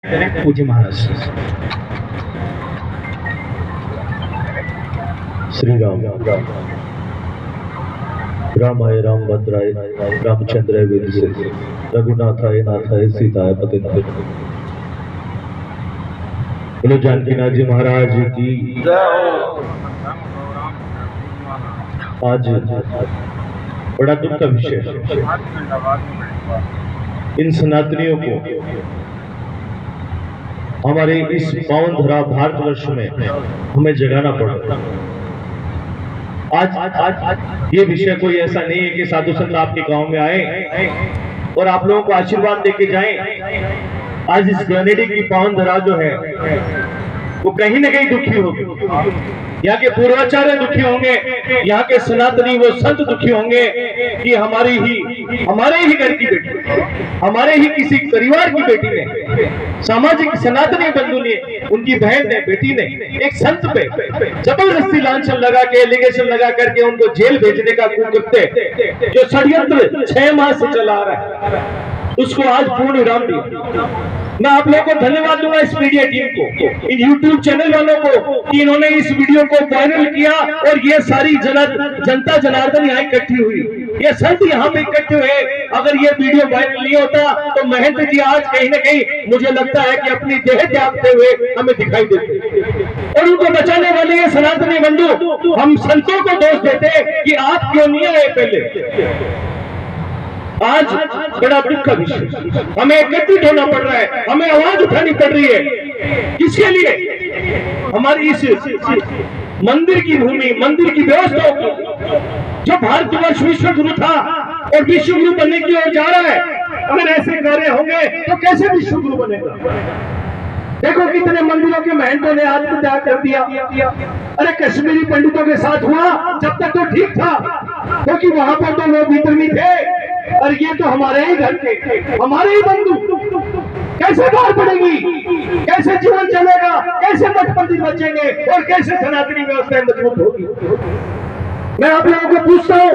पूज्य महाराज श्री राम रामाय रामभद्राय रामचंद्राय वेदसे रघुनाथाय नाथाय सीताय पतिताय। बोलो जानकीनाथ जी महाराज की। आज बड़ा दुख का विषय इन सनातनियों को हमारे इस पावन धरा भारतवर्ष में हमें जगाना पड़ रहा है। आज ये विषय कोई ऐसा नहीं है कि साधु संत आपके गांव में आए और आप लोगों को आशीर्वाद देके जाएं। आज इस ग्रेनेडी की पावन धरा जो है वो कहीं ना कहीं दुखी होगी। यहाँ के पूर्वाचार्य दुखी होंगे, यहाँ के सनातनी वो संत दुखी होंगे कि हमारे ही घर की बेटी, हमारे ही किसी परिवार की बेटी ने, सामाजिक सनातनी बंधु ने, उनकी बहन ने, बेटी ने एक संत पे जबरदस्ती लांछन लगा के, एलिगेशन लगा करके उनको जेल भेजने का कुकृत्य जो षड्यंत्र 6 माह से चला रहा है, उसको आज पूर्ण विराम दिया। मैं आप लोगों को धन्यवाद दूंगा, इस मीडिया टीम को, इन यूट्यूब चैनल वालों को, कि इन्होंने इस वीडियो को वायरल किया और ये सारी जनता जनार्दन यहाँ इकट्ठी हुई, ये संत यहाँ पे इकट्ठे हुए। अगर ये वीडियो वायरल नहीं होता तो महंत जी आज कहीं ना कहीं मुझे लगता है कि अपनी देह त्यागते हुए हमें दिखाई देते, और उनको बचाने वाले ये सनातनी बंधु हम संतों को दोष देते कि आप क्यों नहीं आए पहले। आज बड़ा दुख का विषय, हमें एकत्रित होना पड़ रहा है, हमें आवाज उठानी पड़ रही है। किसके लिए? हमारी इस मंदिर की भूमि, मंदिर की व्यवस्था जो भारतवर्ष विश्व गुरु था और विश्व गुरु बनने की ओर जा रहा है, अगर ऐसे कार्य होंगे तो कैसे विश्व गुरु बनेगा? देखो कितने मंदिरों के महंतों ने आत्मत्याग कर दिया। अरे कश्मीरी पंडितों के साथ हुआ, जब तक तो ठीक था, क्योंकि वहां पर तो लोग वितरणी थे, और ये तो हमारे ही घर के, हमारे ही बंधु। कैसे बाहर पड़ेगी, कैसे जीवन चलेगा, कैसे मठ मंदिर बचेंगे और कैसे सनातनी व्यवस्था मजबूत होगी? मैं आप लोगों को पूछता हूँ,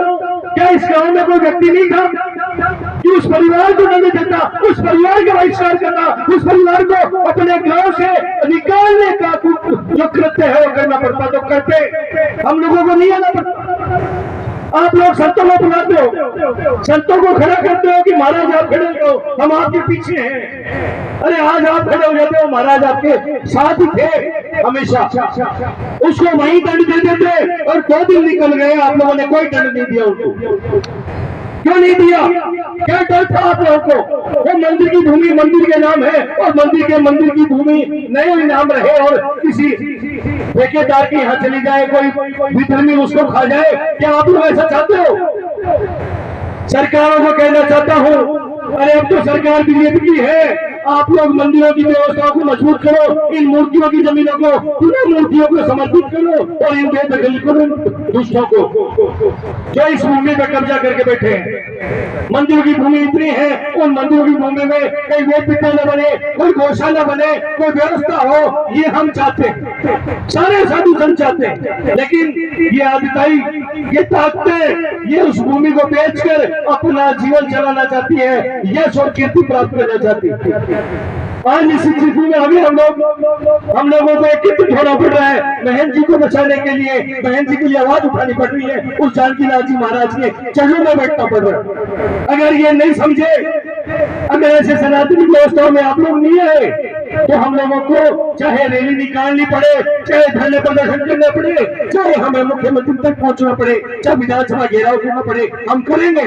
क्या इस गांव में कोई व्यक्ति नहीं था कि उस परिवार को नहीं देता, उस परिवार का बहिष्कार करना, उस परिवार को अपने गांव से निकालने का जो कृत्य है वो करना पड़ता तो करते, हम लोगों को नहीं आना पड़ता। आप लोग संतों को बुलाते हो, संतों को खड़ा करते हो कि महाराज आप खड़े हो, हम आपके पीछे हैं। अरे आज आप खड़े हो जाते हो, महाराज आपके साथ ही थे हमेशा, उसको वहीं दंड दे देते और 2 दिन निकल गए, आप लोगों ने कोई दंड नहीं दिया उनको। क्यों नहीं दिया? क्या डर था आप लोगों को? वो मंदिर की भूमि मंदिर के नाम है, और मंदिर की भूमि नए नाम रहे और किसी ठेकेदार के यहाँ चली जाए, कोई विधर्मी उसको खा जाए। क्या आप लोग ऐसा चाहते हो? सरकारों को कहना चाहता हूँ, अरे अब तो सरकार बीजेपी की है, आप लोग मंदिरों की व्यवस्था को मजबूत करो, इन मूर्तियों की जमीनों को, पुनः मूर्तियों को समर्पित करो और इन बेदखल करो दुष्टों को जो इस भूमि पर कब्जा करके बैठे हैं। मंदिरों की भूमि इतनी है, उन मंदिरों की भूमि में कोई वेद विद्यालय बने, कोई गौशाला बने, कोई व्यवस्था हो, ये हम चाहते हैं, सारे साधु संत चाहते हैं। लेकिन ये आदिताई, ये ताकतें, ये उस भूमि को बेचकर अपना जीवन चलाना चाहती है, यश और कीर्ति प्राप्त करना चाहती है। आज इसी स्थिति में अभी हम लोगों को एकत्रित होना पड़ रहा है, बहन जी को बचाने के लिए, बहन जी के लिए आवाज उठानी पड़ रही है, उस जानकीनाथ जी महाराज के चरणों में बैठना पड़ रहा है। अगर ये नहीं समझे, अगर ऐसे सनातनी व्यवस्था में आप लोग नहीं आए, तो हम लोगों को चाहे रैली निकालनी पड़े, चाहे धरने प्रदर्शन करना पड़े, चाहे हमें मुख्यमंत्री तक पहुंचना पड़े, चाहे विधानसभा घेराव करना पड़े, हम करेंगे।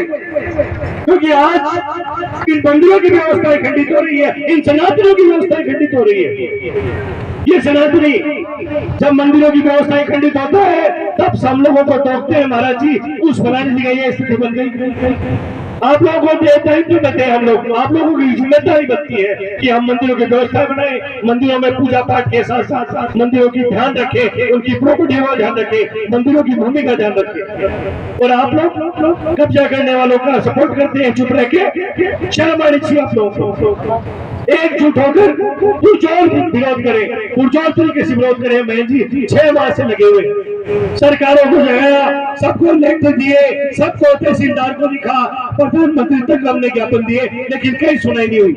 क्योंकि आज इन मंदिरों की व्यवस्था खंडित हो रही है, इन सनातनों की व्यवस्था खंडित हो रही है। ये सनातनी जब मंदिरों की व्यवस्था खंडित होता है, तब हम लोगों को टोकते हैं, महाराज जी उस फलाने जगह ये स्थिति बन गई। आप लोगों को दायित्व देते हैं, हम लोग आप लोगों की जिम्मेदारी बनती है कि हम मंदिरों की व्यवस्था बनाए, मंदिरों में पूजा पाठ के साथ साथ मंदिरों की ध्यान रखें, उनकी प्रॉपर्टी का ध्यान रखें, मंदिरों की भूमि का ध्यान रखें। और आप लोग कब्जा करने वालों का सपोर्ट करते हैं, चुप रह के। शर्म आनी चाहिए आप लोगों को। एकजुट होकर पुरजोर विरोध करें, पुरजोर तरीके से विरोध करें। बहन जी 6 माह से लगे हुए, सरकारों को जगाया, सबको लेटर दिए, सबको तहसीलदार को लिखा, प्रधानमंत्री तक हमने ज्ञापन दिए, लेकिन कहीं सुनाई नहीं हुई।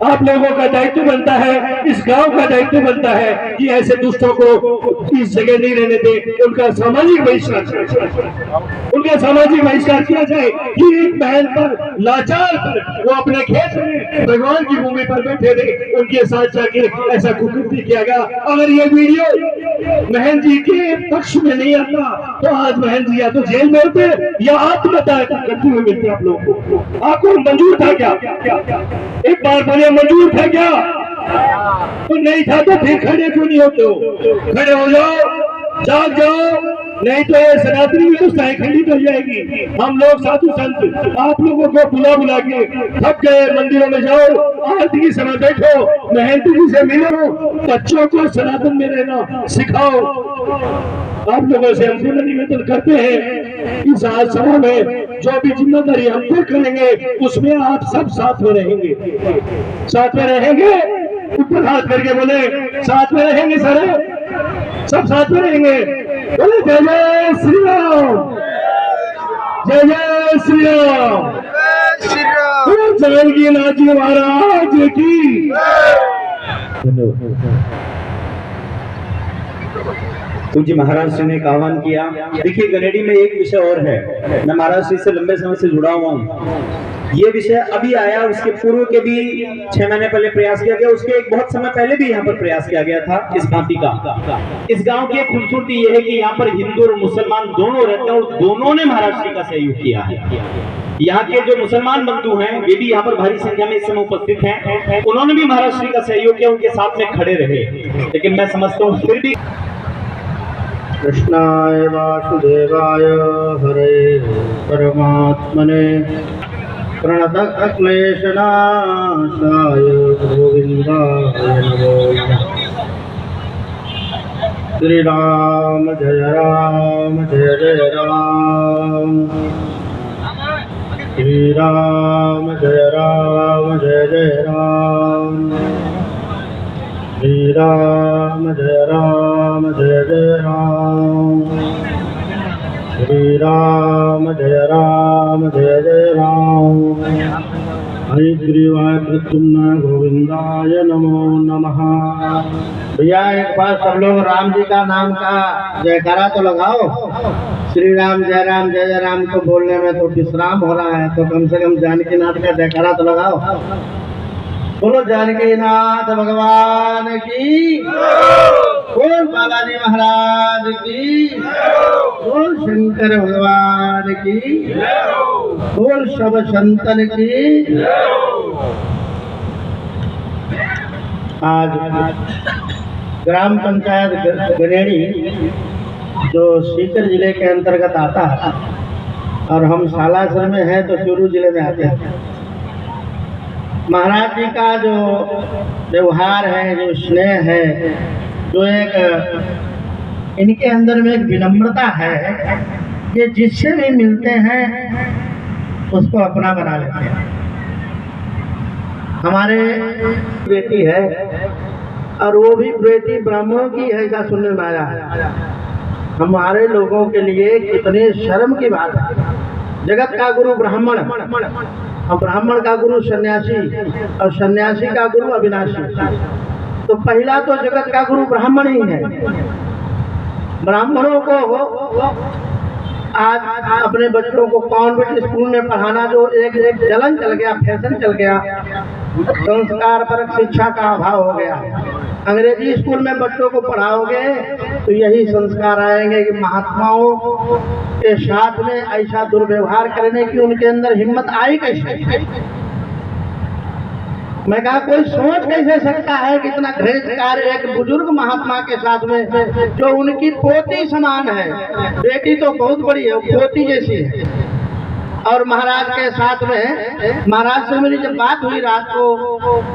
आप लोगों का दायित्व बनता है, इस गांव का दायित्व बनता है कि ऐसे दुष्टों को इस जगह नहीं रहने दे, उनका सामाजिक बहिष्कार किया जाए। कि एक बहन पर लाचार पर वो अपने खेत में भगवान की भूमि पर बैठे थे, उनके साथ जाके ऐसा कुकृत्य किया गया। अगर ये वीडियो बहन जी के पक्ष में नहीं आता तो आज बहन जी या तो जेल में होते या आत्महत्या करते हुए मिलते आप लोगों को। आपको मंजूर था क्या? एक बार बोले मंजूर था क्या? तो नहीं था तो फिर खड़े क्यों नहीं होते हो? खड़े हो जाओ, जाग जाओ, नहीं तो ये सनातनी व्यवस्था खंडित हो जाएगी। हम लोग साधु संत आप लोगों को बुला बुला के थक गए। मंदिरों में जाओ, आरती के समय बैठो, महंती जी से मिलो, बच्चों को सनातन में रहना सिखाओ। आप लोगों से हम पुनः निवेदन करते हैं इस आज सभा में जो भी जिम्मेदारी हम तय करेंगे उसमें आप सब साथ में रहेंगे। साथ में रहेंगे, ऊपर हाथ करके बोले साथ में रहेंगे। सर सब साथ में रहेंगे। बोले जय जय श्री राम, जय जय श्री राम, जानकी नाथ जी महाराज की। पूज्य महाराज श्री ने एक आह्वान किया। देखिए गनेडी में एक विषय और है, मैं महाराज श्री से लंबे समय से जुड़ा हुआ हूँ। ये विषय अभी आया, उसके पूर्व के भी 6 महीने पहले प्रयास किया गया, उसके एक बहुत समय पहले भी यहाँ पर प्रयास किया गया था इस भांति का। इस गांव की खूबसूरती ये है कि यहाँ पर हिंदू और मुसलमान दोनों रहते हैं और दोनों ने महाराज श्री का सहयोग किया है। यहाँ के जो मुसलमान बंधु हैं वे भी यहाँ पर भारी संख्या में इस समय उपस्थित हैं, उन्होंने भी महाराज श्री का सहयोग किया, उनके साथ में खड़े रहे। लेकिन मैं समझता हूँ फिर भी कृष्णाय वासुदेवाय हरे परमात्मने प्रणतक्लेशनाशाय गोविंदाय नमो नमः। श्री राम जय राम, जय जय राम, श्री राम जय राम, जय जय राम, श्री राम जय राम, जय जय राम, श्री राम जय राम, जय जय राम। हरिग्रीवाय प्रद्युम्न गोविंदाय नमो नमः। भैया एक बार सब लोग राम जी का नाम का जयकारा तो लगाओ। श्री राम जय राम, जय जय राम तो बोलने में तो विश्राम हो रहा है, तो कम से कम जानकी नाथ का जयकारा तो लगाओ। बोलो जानकी नाथ भगवान की, बोल बालाजी महाराज की, बोल शंकर भगवान की, बोल सब संतन की। आज ग्राम पंचायत गनेडी जो सीकर जिले के अंतर्गत आता है और हम सालासर में हैं तो चूरू जिले में आते हैं। महाराज जी का जो व्यवहार है, जो स्नेह है, जो एक इनके अंदर में एक विनम्रता है, ये जिससे भी मिलते हैं उसको अपना बना लेते हैं। हमारे बेटी है और वो भी बेटी ब्राह्मणों की है, ऐसा सुनने में आया है। हमारे लोगों के लिए कितने शर्म की बात है। जगत का गुरु ब्राह्मण और ब्राह्मण का गुरु सन्यासी और सन्यासी का गुरु अविनाशी। तो पहला तो जगत का गुरु ब्राह्मण ही है। ब्राह्मणों को आज अपने बच्चों को कॉन्वेंट स्कूल में पढ़ाना जो एक चलन चल गया, फैशन चल गया, संस्कार परक शिक्षा का अभाव हो गया। अंग्रेजी स्कूल में बच्चों को पढ़ाओगे तो यही संस्कार आएंगे कि महात्माओं के साथ में ऐसा दुर्व्यवहार करने की उनके अंदर हिम्मत आई कैसे? मैं कहा कोई सोच कैसे सकता है कि इतना घृणित कार्य एक बुजुर्ग महात्मा के साथ में, जो उनकी पोती समान है, बेटी तो बहुत बड़ी है, पोती जैसी है। और महाराज के साथ में, महाराज से मेरी जब बात हुई रात को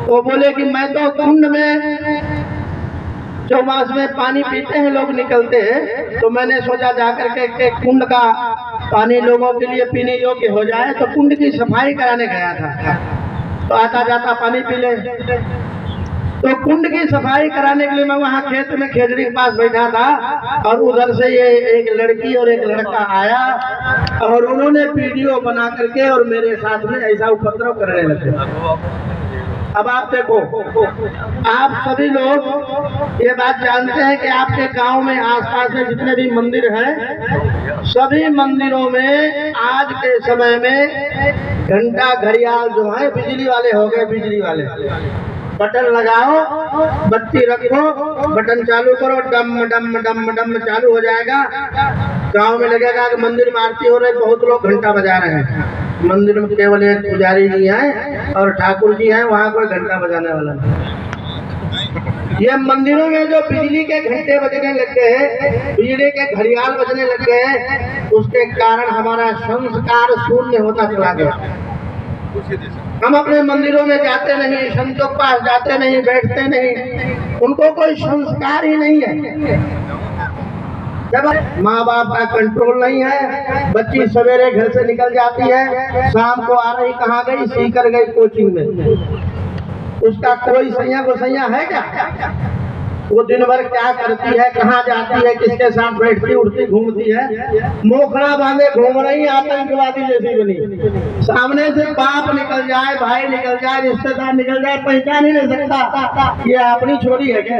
तो बोले कि मैं तो कुंड में चौमास में पानी पीते हैं लोग निकलते हैं, तो मैंने सोचा जाकर के कुंड का पानी लोगों के लिए पीने योग्य हो जाए, तो कुंड की सफाई कराने गया था। तो आता जाता पानी पी ले, तो कुंड की सफाई कराने के लिए मैं वहाँ खेत में खेजड़ी के पास बैठा था और उधर से ये एक लड़की और एक लड़का आया और उन्होंने वीडियो बना करके और मेरे साथ में ऐसा उपद्रव करने लगे। अब आप देखो, आप सभी लोग ये बात जानते हैं कि आपके गांव में आसपास में जितने भी मंदिर हैं, सभी मंदिरों में आज के समय में घंटा घड़ियाल जो है बिजली वाले हो गए। बिजली वाले बटन लगाओ, बत्ती रखो, बटन चालू करो, डम डम डम डम चालू हो जाएगा। गांव में लगेगा कि मंदिर में आरती हो रही, बहुत लोग घंटा बजा रहे हैं। मंदिर में केवल एक पुजारी जी हैं और ठाकुर जी हैं, वहाँ कोई घंटा बजाने वाला नहीं। ये मंदिरों में जो बिजली के घंटे बजने लग गए हैं, बिजली के घड़ियाल बजने लग गए हैं, उसके कारण हमारा संस्कार शून्य होता चला गया। हम अपने मंदिरों में जाते नहीं, संतों के पास जाते नहीं, बैठते नहीं, उनको कोई संस्कार ही नहीं है। जब माँ बाप का कंट्रोल नहीं है, बच्ची सवेरे घर से निकल जाती है, शाम को आ रही कहाँ गई, सीकर गई कोचिंग में। उसका कोई सैया को सैया है क्या? वो दिन भर क्या करती है, कहाँ जाती है, किसके साथ बैठती उठती घूमती है, मोखड़ा बांधे घूम रही, आतंकवादी जैसी बनी। सामने से बाप निकल जाए, भाई निकल जाए, रिश्तेदार निकल जाए, पहचान ही नहीं सकता ये अपनी छोरी है क्या।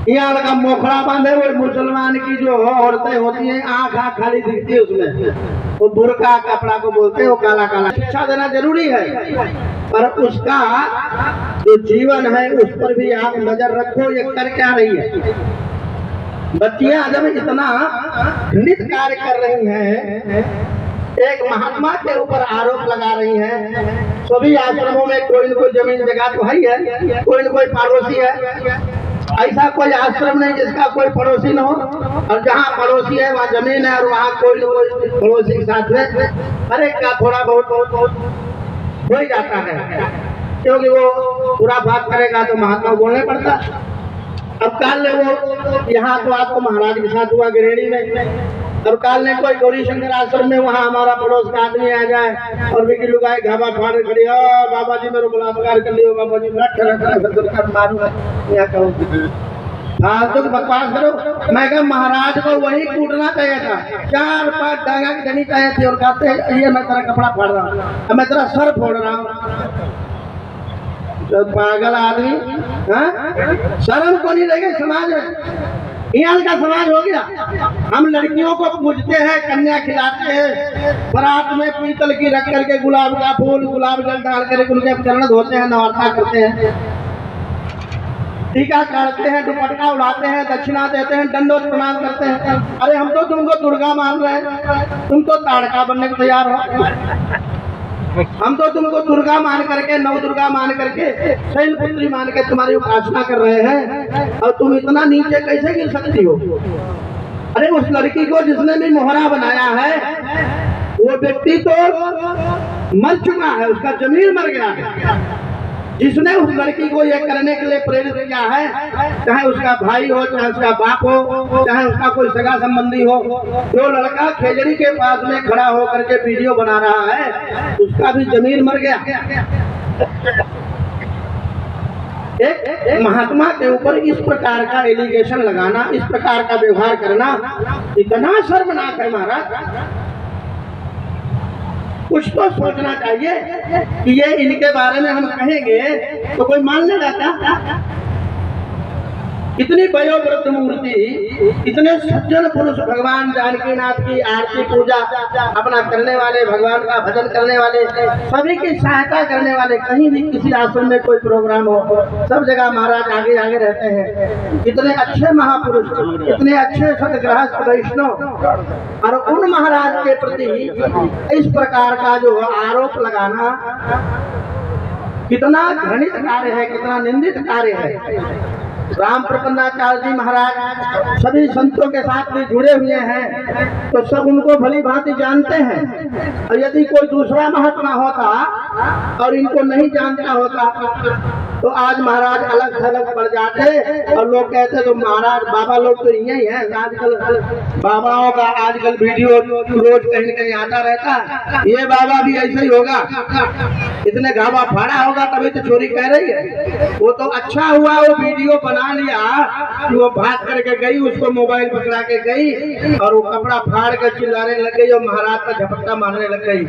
यहाँ लगा मोखड़ा बांधे, वो मुसलमान की जो औरतें होती हैं, आँख खाली दिखती है उसमें, वो बुर्का कपड़ा को बोलते हैं, वो काला काला। शिक्षा देना जरूरी है, पर उसका जो जीवन है उस पर भी आप नजर रखो, ये कर क्या रही है। बच्चियां जब इतना घृणित कार्य कर रही हैं, एक महात्मा के ऊपर आरोप लगा रही हैं। सभी आश्रमों में कोई न कोई जमीन जगह तो है, कोई न कोई पड़ोसी है। ऐसा कोई आश्रम नहीं जिसका कोई पड़ोसी न हो, और जहाँ पड़ोसी है वहाँ जमीन है, और वहाँ कोई न कोई पड़ोसी के साथ में हर एक का थोड़ा बहुत हो ही जाता है, क्योंकि वो पूरा बात करेगा तो महात्मा बोलने पड़ता। अब काल वो यहाँ तो आपको महाराज के साथ हुआ गिरेड़ी में, और काल ने कोई गौरी शंकर आश्रम में वहाँ हमारा पड़ोस का आदमी आ जाए और भी लुगाए घावा फाड़ खड़ी, बाबा जी मेरे बलात्कार कर लियो, बाबा जी मारूंगा, यहाँ कहूँ फालतू बकवास करो। मैं कहा महाराज को वही कूटना चाहिए था, 4-5 डांगा की देनी चाहिए थी, और कहते हैं ये मैं तेरा कपड़ा फाड़ रहा हूँ, मैं तेरा सर फोड़ रहा हूँ। तो पागल आदमी, शर्म को नहीं लगे समाज में। यहाँ का समाज हो गया। हम लड़कियों को पूजते हैं, कन्या खिलाते हैं, बारात में पीतल की रख करके गुलाब का फूल, गुलाब जल डाल करके उनके चरण धोते हैं, नवार्ता करते हैं, टीका काटते हैं, दुपट्टा उड़ाते हैं, दक्षिणा देते हैं, दंडोत प्रणाम करते हैं। अरे हम तो तुमको दुर्गा मान रहे हैं, तुम तो ताड़का बनने को तैयार हो। हम तो तुमको दुर्गा मान करके, नव दुर्गा मान करके, शैलपुत्री मान के तुम्हारी उपासना कर रहे हैं, और तुम इतना नीचे कैसे गिर सकती हो। अरे उस लड़की को जिसने भी मोहरा बनाया है, वो व्यक्ति तो मर चुका है, उसका जमीर मर गया है। जिसने उस लड़की को ये करने के लिए प्रेरित किया है, चाहे उसका भाई हो, चाहे उसका बाप हो, चाहे उसका कोई सगा संबंधी हो, जो लड़का खेजड़ी के पास में खड़ा होकर के वीडियो बना रहा है, उसका भी जमीर मर गया। एक महात्मा के ऊपर इस प्रकार का एलिगेशन लगाना, इस प्रकार का व्यवहार करना इतना शर्मनाक है महाराज। कुछ तो सोचना चाहिए कि ये इनके बारे में हम कहेंगे तो कोई मान लेगा क्या। इतनी वयोवृद्ध मूर्ति, इतने सज्जन पुरुष, भगवान जानकीनाथ की आरती पूजा अपना करने वाले, भगवान का भजन करने वाले, सभी की सहायता करने वाले, कहीं भी किसी आश्रम में कोई प्रोग्राम हो, सब जगह महाराज आगे आगे रहते हैं। इतने अच्छे महापुरुष, इतने अच्छे सदगृहस्थ वैष्णव, और उन महाराज के प्रति इस प्रकार का जो आरोप लगाना कितना घृणित कार्य है, कितना निंदित कार्य है। राम प्रपन्नाचार्य जी महाराज सभी संतों के साथ भी जुड़े हुए हैं, तो सब उनको भली भांति जानते हैं। और यदि कोई दूसरा महात्मा होता और इनको नहीं जानता होता तो आज महाराज अलग थलग पड़ जाते, और लोग कहते तो महाराज बाबा लोग तो यही है। आजकल बाबाओं का आजकल वीडियो रोज कहीं न कहीं आता रहता है, ये बाबा भी ऐसे ही होगा, इतने घावा फाड़ा होगा तभी तो चोरी कह रही है। वो तो अच्छा हुआ वो वीडियो बना लिया कि वो भाग करके गई, उसको मोबाइल पकड़ा के गई और वो कपड़ा फाड़ कर चिल्लाने लग गई और महाराज का झपट्टा मारने लग गई।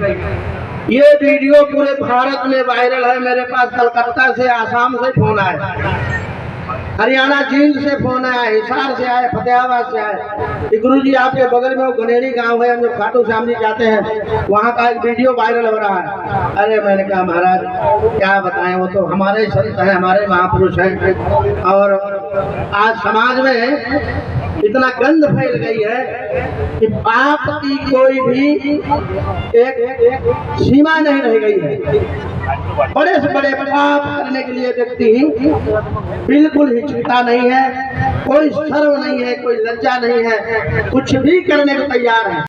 ये वीडियो पूरे भारत में वायरल है। मेरे पास कलकत्ता से, आसाम से फोन आए, हरियाणा जींद से फोन आया, हिसार से आए, फतेहाबाद से आए। गुरु जी आपके बगल में वो गनेड़ी गांव है, हम जब खाटू श्याम जी जाते हैं वहाँ का एक वीडियो वायरल हो रहा है। अरे मैंने कहा महाराज क्या बताएं, वो तो हमारे संत हैं, हमारे महापुरुष हैं। और आज समाज में इतना गंद फैल गई है कि पाप की कोई भी एक सीमा नहीं रह गई है। बड़े से बड़े पाप करने के लिए व्यक्ति बिल्कुल हिचकिता नहीं है, कोई शर्म नहीं है, कोई लज्जा नहीं है, कुछ भी करने को तैयार है।